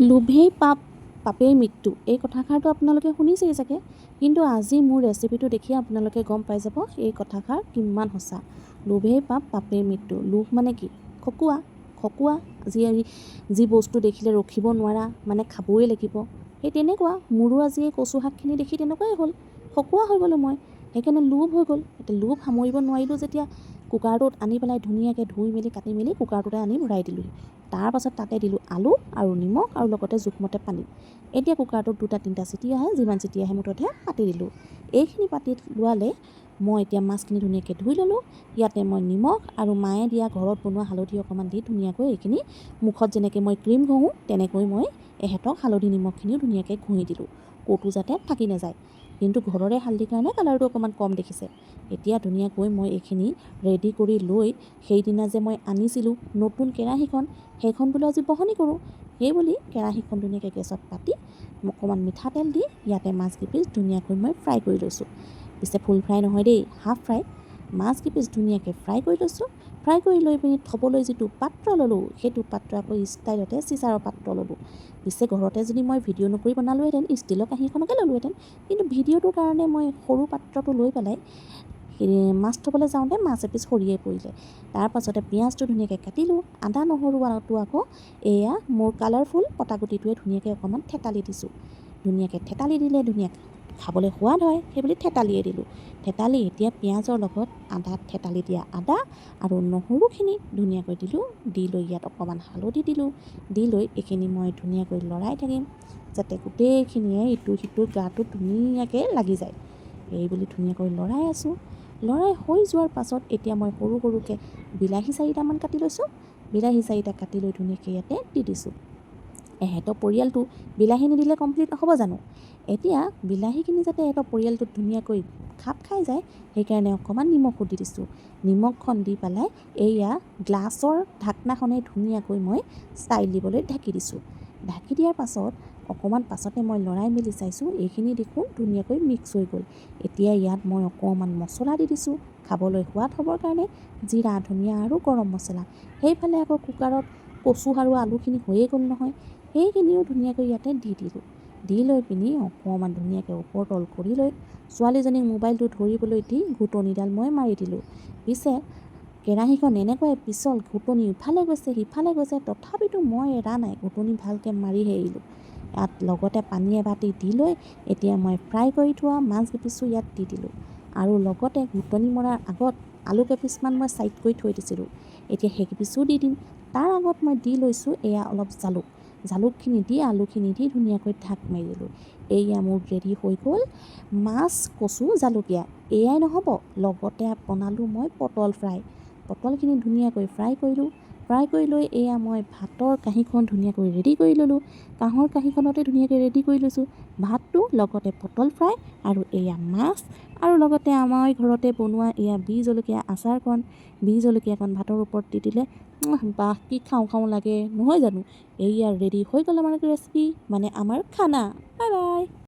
লোভেই পাপ পাপেই মৃত্যু এই কথাষাৰটো আপোনালোকে শুনিছেই চাগে, কিন্তু আজি মোৰ ৰেচিপিটো দেখি আপোনালোকে গম পাই যাব এই কথাষাৰ কিমান সঁচা। লোভেই পাপ পাপেই মৃত্যু। লোভ মানে কি? খকুৱা যি বস্তু দেখিলে ৰখিব নোৱাৰা, মানে খাবই লাগিব, সেই তেনেকুৱা। মোৰো আজি এই কচু শাকখিনি দেখি তেনেকুৱাই হ'ল, খকুৱা হৈ গ'লোঁ মই, সেইকাৰণে লোভ হৈ গ'ল। এতিয়া লোভ সামৰিব নোৱাৰিলোঁ যেতিয়া কুকাৰটোত আনি পেলাই ধুনীয়াকৈ ধুই মেলি কাটি মেলি কুকাৰটোতে আনি ভৰাই দিলোঁ। তাৰপাছত তাতে দিলোঁ আলু আৰু নিমখ আৰু লগতে জোখমতে পানী। এতিয়া কুকাৰটোত 2-3টা চিটি আহে, যিমান চিটি আহে মুঠতে পাতি দিলোঁ। এইখিনি পাতি লোৱালে মই এতিয়া মাছখিনি ধুনীয়াকৈ ধুই ল'লোঁ। ইয়াতে মই নিমখ আৰু মায়ে দিয়া ঘৰত বনোৱা হালধি অকণমান দি ধুনীয়াকৈ এইখিনি মুখত যেনেকৈ মই ক্ৰীম ঘঁহোঁ তেনেকৈ মই এহেঁতক হালধি নিমখখিনিও ধুনীয়াকৈ ঘঁহি দিলোঁ, ক'তো যাতে থাকি নাযায়। কিন্তু ঘৰৰে হালধিৰ কাৰণে কালাৰটো অকণমান কম দেখিছে। এতিয়া ধুনীয়াকৈ মই এইখিনি ৰেডি কৰি লৈ সেইদিনা যে মই আনিছিলোঁ নতুন কেৰাহীখন, সেইখন বোলো আজি বহনি কৰোঁ। সেইবুলি কেৰাহীখন ধুনীয়াকৈ গেছত পাতি অকণমান মিঠাতেল দি ইয়াতে মাছ কেইপিচ ধুনীয়াকৈ মই ফ্ৰাই কৰি লৈছোঁ। পিছে ফুল ফ্ৰাই নহয় দেই, হাফ ফ্ৰাই। মাছ কেইপিচ ধুনীয়াকৈ ফ্ৰাই কৰি লৈছোঁ। ফ্ৰাই কৰি লৈ পিনি থ'বলৈ যিটো পাত্ৰ ল'লোঁ, সেইটো পাত্ৰ আকৌ ষ্টাইলতে চিচাৰৰ পাত্ৰ ল'লোঁ। পিছে ঘৰতে যদি মই ভিডিঅ' নকৰি বনালোহেঁতেন ষ্টিলৰ কাঁহীখনকে ল'লোহেঁতেন, কিন্তু ভিডিঅ'টোৰ কাৰণে মই সৰু পাত্ৰটো লৈ পেলাই মাছ থ'বলৈ যাওঁতে মাছ এপিচ সৰিয়ে পৰিলে। তাৰপাছতে পিঁয়াজটো ধুনীয়াকৈ কাটিলোঁ। আদা নহৰুটো আকৌ এয়া মোৰ কালাৰফুল পটাগুটিটোৱে ধুনীয়াকৈ অকণমান থেতালি দিছোঁ। ধুনীয়াকৈ থেতালি দিলে ধুনীয়াকৈ খাবলৈ সোৱাদ হয়, সেইবুলি থেতালিয়ে দিলোঁ। থেতালি এতিয়া পিঁয়াজৰ লগত থেতালি দিয়া আদা আৰু নহৰুখিনি ধুনীয়াকৈ দিলোঁ। দি লৈ ইয়াত অকণমান হালধি দিলোঁ। দি লৈ এইখিনি মই ধুনীয়াকৈ লৰাই থাকিম, যাতে গোটেইখিনিয়ে ইটো সিটোৰ গাটো ধুনীয়াকৈ লাগি যায়। এইবুলি ধুনীয়াকৈ লৰাই আছোঁ। লৰাই হৈ যোৱাৰ পাছত এতিয়া মই সৰু সৰুকৈ বিলাহী 4টামান কাটি লৈছোঁ। বিলাহী 4টা কাটি লৈ ধুনীয়াকৈ ইয়াতে দি দিছোঁ। এহেঁতৰ পৰিয়ালটো বিলাহী নিদিলে কমপ্লিট নহ'ব জানো? এতিয়া বিলাহীখিনি যাতে এহেঁতৰ পৰিয়ালটোত ধুনীয়াকৈ খাপ খাই যায়, সেইকাৰণে অকণমান নিমখো দি দিছোঁ। নিমখখন দি পেলাই এইয়া গ্লাছৰ ঢাকনাখনে ধুনীয়াকৈ মই ষ্টাইল দিবলৈ ঢাকি দিছোঁ। ঢাকি দিয়াৰ পাছত অকণমান পাছতে মই লৰাই মেলি চাইছোঁ, এইখিনি দেখোন ধুনীয়াকৈ মিক্স হৈ গ'ল। এতিয়া ইয়াত মই অকণমান মছলা দি দিছোঁ, খাবলৈ সোৱাদ হ'বৰ কাৰণে জিৰা, ধনিয়া আৰু গৰম মছলা। সেইফালে আকৌ কুকাৰত কচু আৰু আলুখিনি হৈয়ে গ'ল নহয়, সেইখিনিও ধুনীয়াকৈ ইয়াতে দি দিলোঁ। দি লৈ পিনি অকণমান ধুনীয়াকৈ ওপৰ তল কৰি লৈ ছোৱালীজনীক মোবাইলটো ধৰিবলৈ দি ঘুটনিডাল মই মাৰি দিলোঁ। পিছে কেৰাহীখন এনেকুৱাই পিছল, ঘুটনি ইফালে গৈছে সিফালে গৈছে, তথাপিতো মই এৰা নাই, ঘুটনি ভালকৈ মাৰিহে এৰিলোঁ। ইয়াত লগতে পানী এবাটি দি লৈ এতিয়া মই ফ্ৰাই কৰি থোৱা মাছ কেইপিচো ইয়াত দি দিলোঁ। আৰু লগতে ঘুটনি মৰাৰ আগত আলু কেইপিচমান মই ছাইড কৰি থৈ দিছিলোঁ, এতিয়া সেইকেইপিচো দি দিম। তাৰ আগত মই দি লৈছোঁ এয়া অলপ জালুকখিনি দি আলুখিনি দি ধুনীয়াকৈ ঢাক মাৰি দিলোঁ। এয়া মোৰ ৰেডি হৈ গ'ল মাছ কচু জালুকীয়া। এয়াই নহ'ব, লগতে বনালোঁ মই পটল ফ্ৰাই। পটলখিনি ধুনীয়াকৈ ফ্ৰাই কৰিলোঁ। ফ্ৰাই কৰি লৈ এয়া মই ভাতৰ কাঁহীখন ধুনীয়াকৈ ৰেডি কৰি ল'লোঁ। কাঁহৰ কাঁহীখনতে ধুনীয়াকৈ ৰেডি কৰি লৈছোঁ ভাতটো, লগতে পটল ফ্ৰাই আৰু এয়া মাছ, আৰু লগতে আমাৰ ঘৰতে বনোৱা এয়া বি জলকীয়া আচাৰকণ। বি জলকীয়াকণ ভাতৰ ওপৰত দি দিলে বাহ কি খাওঁ খাওঁ লাগে নহয় জানো? এইয়া ৰেডি হৈ গ'ল আমাৰ ৰেচিপি, মানে আমাৰ খানা। Bye bye.